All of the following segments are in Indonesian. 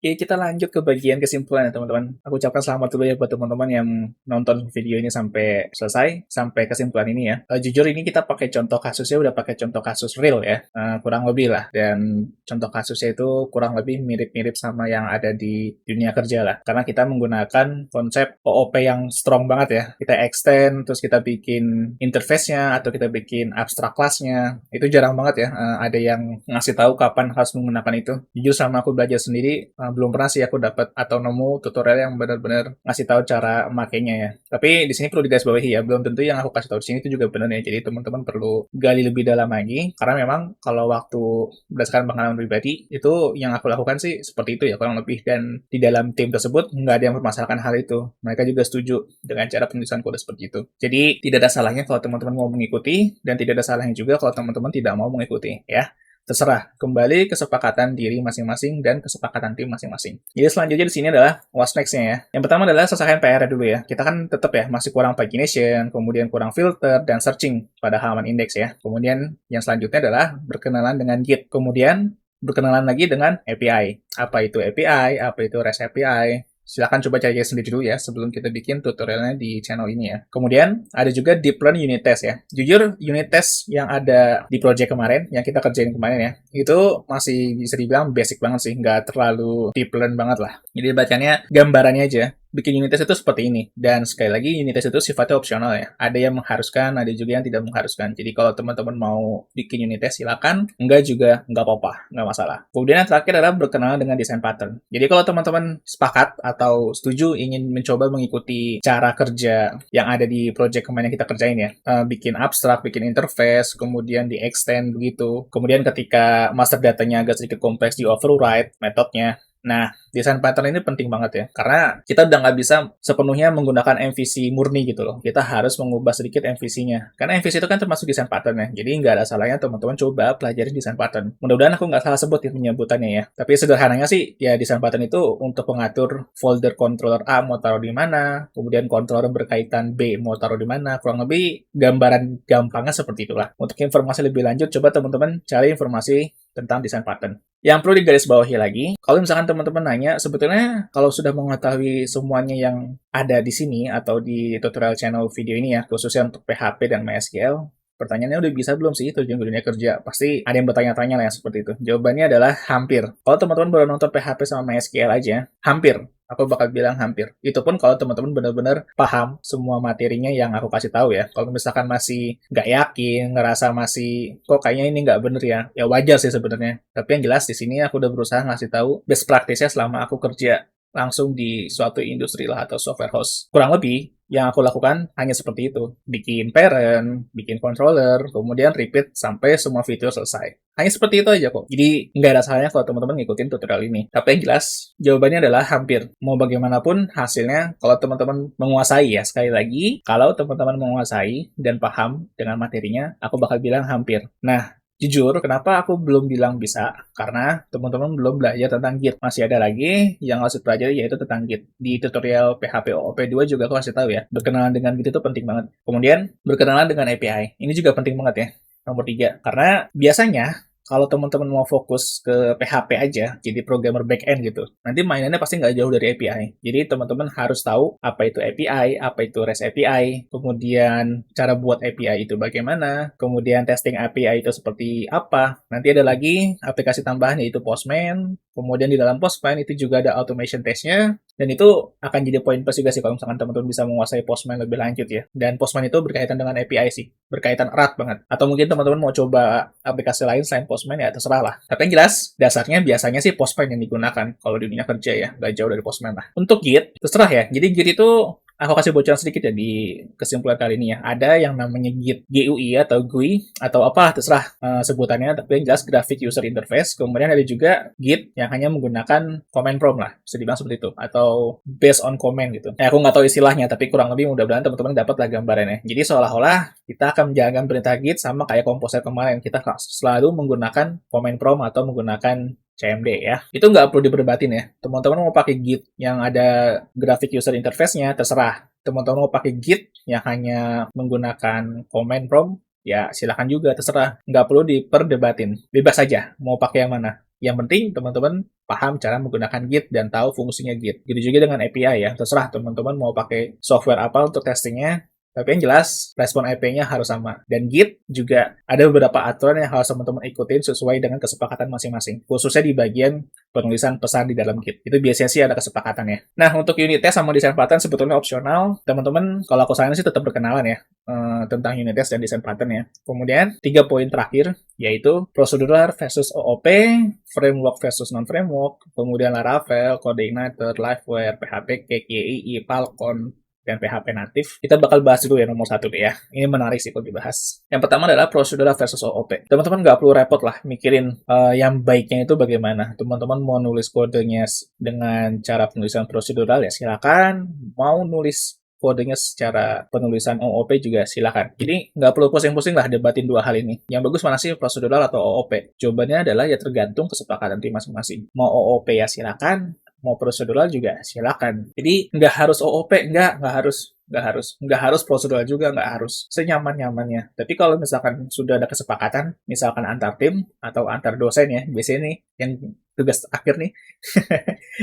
Oke, kita lanjut ke bagian kesimpulan ya teman-teman. Aku ucapkan selamat dulu ya buat teman-teman yang nonton video ini sampai selesai, sampai kesimpulan ini ya. Jujur ini kita pakai contoh kasusnya udah pakai contoh kasus real ya, kurang lebih lah. Dan contoh kasusnya itu kurang lebih mirip-mirip sama yang ada di dunia kerja lah. Karena kita menggunakan konsep OOP yang strong banget ya. Kita extend, terus kita bikin interface-nya, atau kita bikin abstract class-nya. Itu jarang banget ya, ada yang ngasih tahu kapan harus menggunakan itu. Jujur sama aku belajar sendiri, belum pernah sih aku dapat atau nemu tutorial yang benar-benar ngasih tahu cara makainya ya. Tapi di sini perlu digarisbawahi ya, belum tentu yang aku kasih tahu di sini itu juga benar ya. Jadi teman-teman perlu gali lebih dalam lagi, karena memang kalau waktu berdasarkan pengalaman pribadi, itu yang aku lakukan sih seperti itu ya, kurang lebih. Dan di dalam tim tersebut, nggak ada yang mempermasalahkan hal itu. Mereka juga setuju dengan cara penulisan kode seperti itu. Jadi tidak ada salahnya kalau teman-teman mau mengikuti, dan tidak ada salahnya juga kalau teman-teman tidak mau mengikuti ya. Terserah, kembali kesepakatan diri masing-masing dan kesepakatan tim masing-masing. Jadi selanjutnya di sini adalah what's next-nya ya. Yang pertama adalah selesaikan PR dulu ya. Kita kan tetap ya masih kurang pagination, kemudian kurang filter dan searching pada halaman index ya. Kemudian yang selanjutnya adalah berkenalan dengan Git. Kemudian berkenalan lagi dengan API. Apa itu API? Apa itu REST API? Silahkan coba cari sendiri dulu ya sebelum kita bikin tutorialnya di channel ini ya. Kemudian ada juga deep learn unit test ya. Jujur unit test yang ada di project kemarin, yang kita kerjain kemarin ya, itu masih bisa dibilang basic banget sih, nggak terlalu deep learn banget lah. Jadi bacanya gambarannya aja. Bikin unit test itu seperti ini. Dan sekali lagi, unit test itu sifatnya opsional ya. Ada yang mengharuskan, ada juga yang tidak mengharuskan. Jadi kalau teman-teman mau bikin unit test, silakan. Enggak juga, nggak apa-apa, nggak masalah. Kemudian yang terakhir adalah berkenalan dengan desain pattern. Jadi kalau teman-teman sepakat atau setuju ingin mencoba mengikuti cara kerja yang ada di project kemarin yang kita kerjain ya, bikin abstrak, bikin interface, kemudian di extend begitu. Kemudian ketika master datanya agak sedikit kompleks, di override metodenya. Nah, desain pattern ini penting banget ya, karena kita udah nggak bisa sepenuhnya menggunakan MVC murni gitu loh. Kita harus mengubah sedikit MVC-nya. Karena MVC itu kan termasuk desain pattern ya, jadi nggak ada salahnya teman-teman coba pelajari desain pattern. Mudah-mudahan aku nggak salah sebut ya penyebutannya ya. Tapi sederhananya sih, ya desain pattern itu untuk mengatur folder controller A mau taruh di mana, kemudian controller berkaitan B mau taruh di mana, kurang lebih gambaran gampangnya seperti itulah. Untuk informasi lebih lanjut, coba teman-teman cari informasi tentang desain pattern. Yang perlu digarisbawahi lagi, kalau misalkan teman-teman nanya, sebetulnya kalau sudah mengetahui semuanya yang ada di sini atau di tutorial channel video ini ya, khususnya untuk PHP dan MySQL, pertanyaannya udah bisa belum sih terjun ke dunia kerja? Pasti ada yang bertanya-tanya lah yang seperti itu. Jawabannya adalah hampir. Kalau teman-teman baru nonton PHP sama MySQL aja, hampir. Aku bakal bilang hampir. Itu pun kalau teman-teman benar-benar paham semua materinya yang aku kasih tahu ya. Kalau misalkan masih nggak yakin, ngerasa masih kok kayaknya ini nggak bener ya, ya wajar sih sebenarnya. Tapi yang jelas di sini aku udah berusaha ngasih tahu best practice-nya selama aku kerja langsung di suatu industri lah atau software house. Kurang lebih yang aku lakukan hanya seperti itu. Bikin parent, bikin controller, kemudian repeat sampai semua fitur selesai. Hanya seperti itu aja kok. Jadi nggak ada salahnya kalau teman-teman ngikutin tutorial ini. Tapi yang jelas, jawabannya adalah hampir. Mau bagaimanapun hasilnya, kalau teman-teman menguasai ya, sekali lagi, kalau teman-teman menguasai dan paham dengan materinya, aku bakal bilang hampir. Nah, jujur, kenapa aku belum bilang bisa? Karena teman-teman belum belajar tentang Git. Masih ada lagi yang harus dipelajari yaitu tentang Git. Di tutorial PHP OOP2 juga aku kasih tahu ya, berkenalan dengan Git itu penting banget. Kemudian, berkenalan dengan API. Ini juga penting banget ya. Nomor 3. Karena biasanya kalau teman-teman mau fokus ke PHP aja, jadi programmer back-end gitu, nanti mainannya pasti nggak jauh dari API. Jadi teman-teman harus tahu apa itu API, apa itu REST API, kemudian cara buat API itu bagaimana, kemudian testing API itu seperti apa. Nanti ada lagi aplikasi tambahan yaitu Postman, kemudian di dalam Postman itu juga ada automation testnya, dan itu akan jadi poin plus juga sih kalau misalkan teman-teman bisa menguasai Postman lebih lanjut ya. Dan Postman itu berkaitan dengan API sih, berkaitan erat banget. Atau mungkin teman-teman mau coba aplikasi lain selain Postman ya terserah lah. Tapi yang jelas, dasarnya biasanya sih Postman yang digunakan kalau di dunia kerja ya, nggak jauh dari Postman lah. Untuk Git, terserah ya. Jadi Git itu aku kasih bocoran sedikit ya di kesimpulan kali ini ya. Ada yang namanya Git GUI atau GUI atau apa terserah sebutannya, tapi yang jelas Graphic User Interface. Kemudian ada juga Git yang hanya menggunakan command prompt lah, bisa dibilang seperti itu, atau based on command gitu. Aku nggak tahu istilahnya, tapi kurang lebih mudah-mudahan teman-teman dapat lah gambarannya. Jadi seolah-olah kita akan menjalankan perintah Git sama kayak Composer kemarin. Kita selalu menggunakan command prompt atau menggunakan CMD ya. Itu nggak perlu diperdebatin ya. Teman-teman mau pakai Git yang ada graphic user interface-nya, terserah. Teman-teman mau pakai Git yang hanya menggunakan command prompt, ya silakan juga, terserah. Nggak perlu diperdebatin. Bebas saja mau pakai yang mana. Yang penting teman-teman paham cara menggunakan Git dan tahu fungsinya Git. Gitu juga dengan API ya, terserah teman-teman mau pakai software apa untuk testingnya, tapi yang jelas, respon API-nya harus sama. Dan Git juga ada beberapa aturan yang harus teman-teman ikutin sesuai dengan kesepakatan masing-masing. Khususnya di bagian penulisan pesan di dalam Git. Itu biasanya sih ada kesepakatannya. Nah, untuk unit test sama desain pattern sebetulnya opsional. Teman-teman, kalau aku saranin sih tetap berkenalan ya tentang unit test dan desain pattern ya. Kemudian, 3 poin terakhir, yaitu procedural versus OOP, framework versus non-framework, kemudian Laravel, Coordinator, Liveware, PHP, KYII, Falcon, dan PHP natif. Kita bakal bahas dulu ya nomor 1 deh ya. Ini menarik sih kalau dibahas. Yang pertama adalah procedural versus OOP. Teman-teman nggak perlu repot lah mikirin yang baiknya itu bagaimana. Teman-teman mau nulis kodenya dengan cara penulisan prosedural ya silakan. Mau nulis kodenya secara penulisan OOP juga silakan. Jadi nggak perlu pusing-pusing lah debatin dua hal ini. Yang bagus mana sih prosedural atau OOP? Jawabannya adalah ya tergantung kesepakatan tim masing-masing. Mau OOP ya silakan, mau prosedural juga silakan. Jadi nggak harus OOP, nggak harus prosedural juga, nggak harus senyaman-nyamannya. Tapi kalau misalkan sudah ada kesepakatan, misalkan antar tim atau antar dosen ya, biasanya nih yang tugas akhir nih,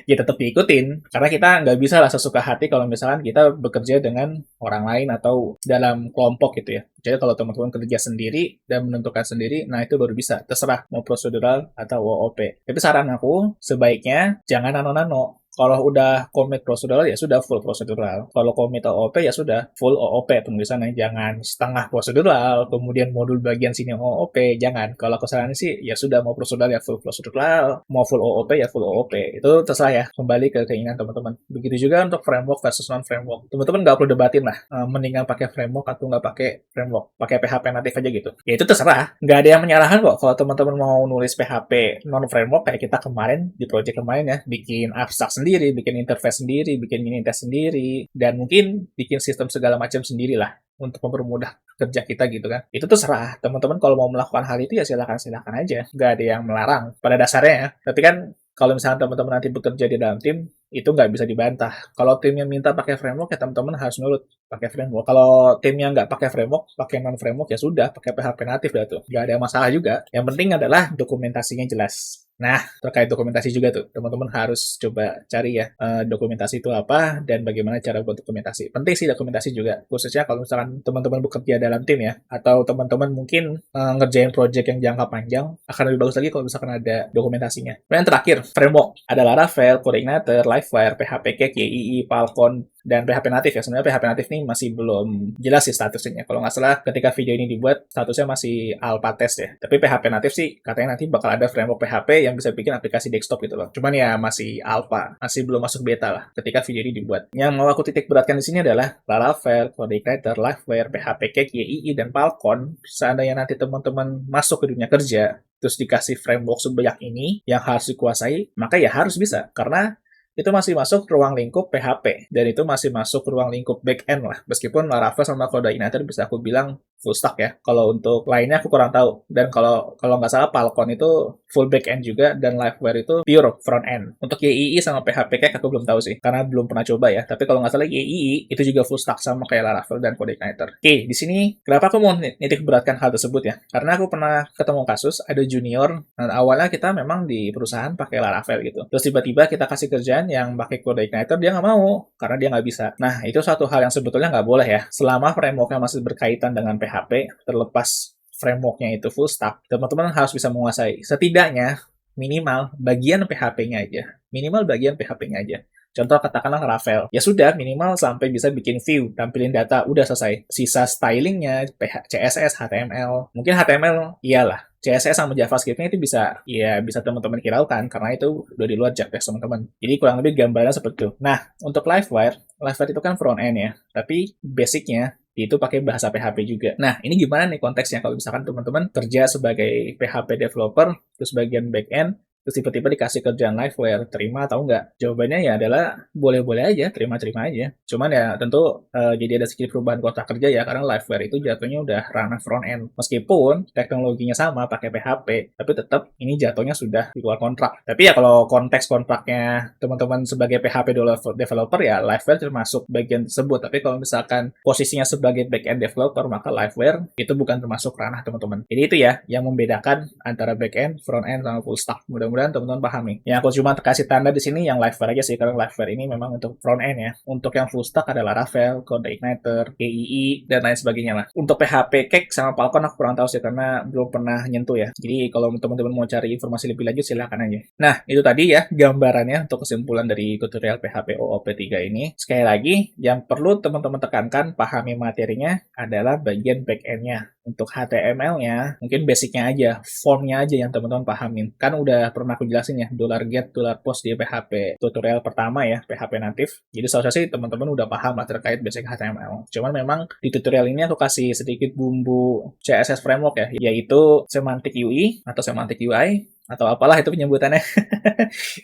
ya tetap diikutin. Karena kita nggak bisa lah sesuka hati kalau misalkan kita bekerja dengan orang lain atau dalam kelompok gitu ya. Jadi kalau teman-teman kerja sendiri dan menentukan sendiri, nah itu baru bisa. Terserah mau prosedural atau OOP. Tapi saran aku, sebaiknya jangan nano-nano. Kalau udah commit prosedural, ya sudah full prosedural. Kalau commit OOP, ya sudah full OOP penulisannya. Jangan setengah prosedural, kemudian modul bagian sini OOP. Jangan. Kalau aku saranin sih, ya sudah mau prosedural, ya full prosedural. Mau full OOP, ya full OOP. Itu terserah ya. Kembali ke keinginan teman-teman. Begitu juga untuk framework versus non-framework. Teman-teman nggak perlu debatin lah. Mendingan pakai framework atau nggak pakai framework. Pakai PHP natif aja gitu. Ya itu terserah. Nggak ada yang menyalahkan kok. Kalau teman-teman mau nulis PHP non-framework, kayak kita kemarin, di project kemarin ya, bikin abstrak sendiri, bikin interface sendiri, bikin unit test sendiri, dan mungkin bikin sistem segala macam sendiri lah untuk mempermudah kerja kita gitu kan. Itu terserah. Teman-teman kalau mau melakukan hal itu ya silakan aja. Nggak ada yang melarang pada dasarnya ya. Tapi kan kalau misalnya teman-teman nanti bekerja di dalam tim, itu nggak bisa dibantah. Kalau timnya minta pakai framework, ya teman-teman harus nurut pakai framework. Kalau timnya nggak pakai framework, pakai non-framework, ya sudah, pakai PHP natif dah tuh. Nggak ada masalah juga. Yang penting adalah dokumentasinya jelas. Nah, terkait dokumentasi juga tuh, teman-teman harus coba cari ya dokumentasi itu apa dan bagaimana cara buat dokumentasi. Penting sih dokumentasi juga, khususnya kalau misalkan teman-teman bekerja dalam tim ya, atau teman-teman mungkin ngerjain project yang jangka panjang, akan lebih bagus lagi kalau misalkan ada dokumentasinya. Dan yang terakhir, framework. Ada Laravel, Coordinator, Livewire, PHP Cake, YII, Falcon, dan PHP natif ya. Sebenarnya PHP natif nih masih belum jelas sih statusnya. Kalau nggak salah ketika video ini dibuat statusnya masih alpha test ya. Tapi PHP natif sih katanya nanti bakal ada framework PHP yang bisa bikin aplikasi desktop gitu loh. Cuman ya masih alpha, masih belum masuk beta lah ketika video ini dibuat. Yang mau aku titik beratkan di sini adalah Laravel, Coordinator, Livewire, PHP Cake, YII, dan Falcon. Seandainya nanti teman-teman masuk ke dunia kerja terus dikasih framework sebanyak ini yang harus dikuasai, maka ya harus bisa. Karena itu masih masuk ruang lingkup PHP, dan itu masih masuk ruang lingkup back-end lah. Meskipun Laravel sama Coordinator bisa aku bilang full stack ya. Kalau untuk lainnya aku kurang tahu. Dan kalau nggak salah Falcon itu full back-end juga, dan Liveware itu pure front-end. Untuk YII sama PHP kayak aku belum tahu sih, karena belum pernah coba ya. Tapi kalau nggak salah YII itu juga full stack sama kayak Laravel dan Coordinator. Oke, di sini kenapa aku mau nitik beratkan hal tersebut ya? Karena aku pernah ketemu kasus, ada junior, dan awalnya kita memang di perusahaan pakai Laravel gitu. Terus tiba-tiba kita kasih kerjaan yang pakai Coordinator, dia nggak mau, karena dia nggak bisa. Nah, itu satu hal yang sebetulnya nggak boleh ya. Selama frameworknya masih berkaitan dengan PHP, terlepas frameworknya itu full stack, teman-teman harus bisa menguasai. Setidaknya, minimal bagian PHP-nya aja. Minimal bagian PHP-nya aja. Contoh katakanlah Laravel. Ya sudah, minimal sampai bisa bikin view, tampilin data, udah selesai. Sisa stylingnya, CSS, HTML. Mungkin HTML, iyalah. CSS sama JavaScript-nya itu bisa teman-teman hiraukan, karena itu udah di luar JavaScript teman-teman. Jadi kurang lebih gambarannya seperti itu. Nah, untuk Livewire itu kan front-end ya. Tapi basicnya, itu pakai bahasa PHP juga. Nah, ini gimana nih konteksnya kalau misalkan teman-teman kerja sebagai PHP developer, terus bagian back-end, terus tiba-tiba dikasih kerjaan Livewire, terima atau enggak? Jawabannya ya adalah boleh-boleh aja, terima-terima aja. Cuman ya tentu jadi ada sedikit perubahan kontrak kerja ya, karena Livewire itu jatuhnya udah ranah front-end. Meskipun teknologinya sama, pakai PHP, tapi tetap ini jatuhnya sudah di luar kontrak. Tapi ya kalau konteks kontraknya teman-teman sebagai PHP developer ya Livewire termasuk bagian tersebut. Tapi kalau misalkan posisinya sebagai back-end developer, maka Livewire itu bukan termasuk ranah teman-teman. Jadi itu ya yang membedakan antara back-end, front-end, sama full stack. Mudah-mudahan Mudah-mudahan teman-teman pahami. Yang aku cuma kasih tanda di sini yang Liveware aja sih, karena Liveware ini memang untuk front end ya. Untuk yang full stack ada Laravel, CodeIgniter, KII, dan lain sebagainya lah. Untuk PHP Cake sama Falcon aku kurang tahu sih, karena belum pernah nyentuh ya. Jadi kalau teman-teman mau cari informasi lebih lanjut silahkan aja. Nah, itu tadi ya gambarannya untuk kesimpulan dari tutorial PHP OOP 3 ini. Sekali lagi, yang perlu teman-teman tekankan, pahami materinya adalah bagian back-end-nya. Untuk HTML-nya, mungkin basic-nya aja, form-nya aja yang teman-teman pahamin. Kan udah pernah aku jelasin ya, $get, $post di PHP tutorial pertama ya, PHP natif. Jadi seharusnya sih teman-teman udah paham lah terkait basic HTML. Cuman memang di tutorial ini aku kasih sedikit bumbu CSS framework ya, yaitu semantic UI atau semantic UI, atau apalah itu penyebutannya.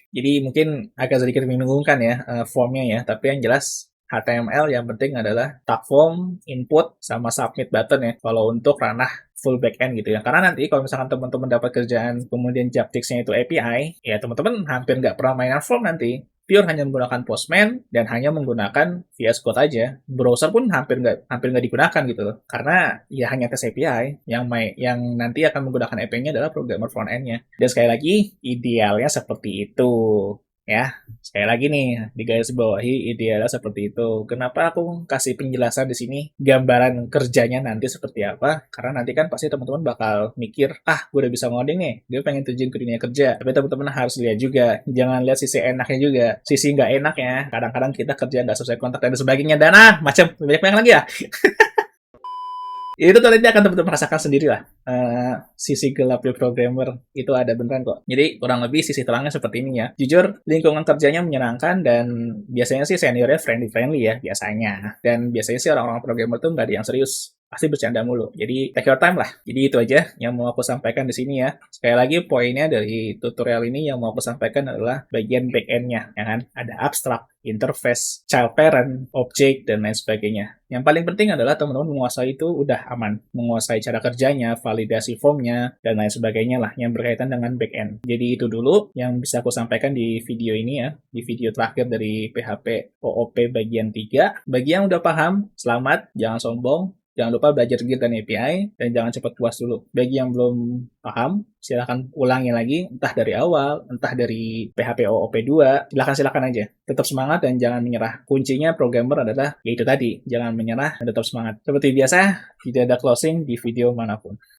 Jadi mungkin agak sedikit membingungkan ya formnya ya, tapi yang jelas HTML yang penting adalah tag form, input, sama submit button ya. Kalau untuk ranah full backend gitu ya. Karena nanti kalau misalkan teman-teman dapat kerjaan, kemudian job text-nya itu API, ya teman-teman hampir nggak pernah mainan form nanti. Pure hanya menggunakan Postman dan hanya menggunakan VS Code aja. Browser pun hampir nggak digunakan gitu loh. Karena ya hanya tes API yang nanti akan menggunakan API-nya adalah programmer front end-nya. Dan sekali lagi idealnya seperti itu. Ya, sekali lagi nih, di garis bawahi idealnya seperti itu. Kenapa aku kasih penjelasan di sini, gambaran kerjanya nanti seperti apa? Karena nanti kan pasti teman-teman bakal mikir, gue udah bisa ngoding nih, dia pengen terjun ke dunia kerja. Tapi teman-teman harus lihat juga, jangan lihat sisi enaknya juga. Sisi nggak enaknya, kadang-kadang kita kerja nggak sesuai kontrak dan sebagainya. Dan macam banyak-banyak lagi ya. Itu nanti akan teman-teman merasakan sendiri lah. Sisi gelapnya programmer itu ada beneran kok. Jadi kurang lebih sisi terangnya seperti ini ya. Jujur, lingkungan kerjanya menyenangkan dan biasanya sih seniornya friendly-friendly ya biasanya. Dan biasanya sih orang-orang programmer tuh nggak ada yang serius. Pasti bercanda mulu. Jadi take your time lah. Jadi itu aja yang mau aku sampaikan di sini ya. Sekali lagi poinnya dari tutorial ini yang mau aku sampaikan adalah bagian back-end-nya. Ya kan? Ada abstract, interface, child parent, object, dan lain sebagainya. Yang paling penting adalah teman-teman menguasai itu udah aman. Menguasai cara kerjanya, validasi formnya, dan lain sebagainya lah yang berkaitan dengan back-end. Jadi itu dulu yang bisa aku sampaikan di video ini ya. Di video terakhir dari PHP OOP bagian 3. Bagi yang udah paham, selamat, jangan sombong. Jangan lupa belajar Git dan API, dan jangan cepat puas dulu. Bagi yang belum paham, silahkan ulangi lagi, entah dari awal, entah dari PHP OOP 2, silahkan aja. Tetap semangat dan jangan menyerah. Kuncinya programmer adalah, yaitu tadi, jangan menyerah dan tetap semangat. Seperti biasa, tidak ada closing di video manapun.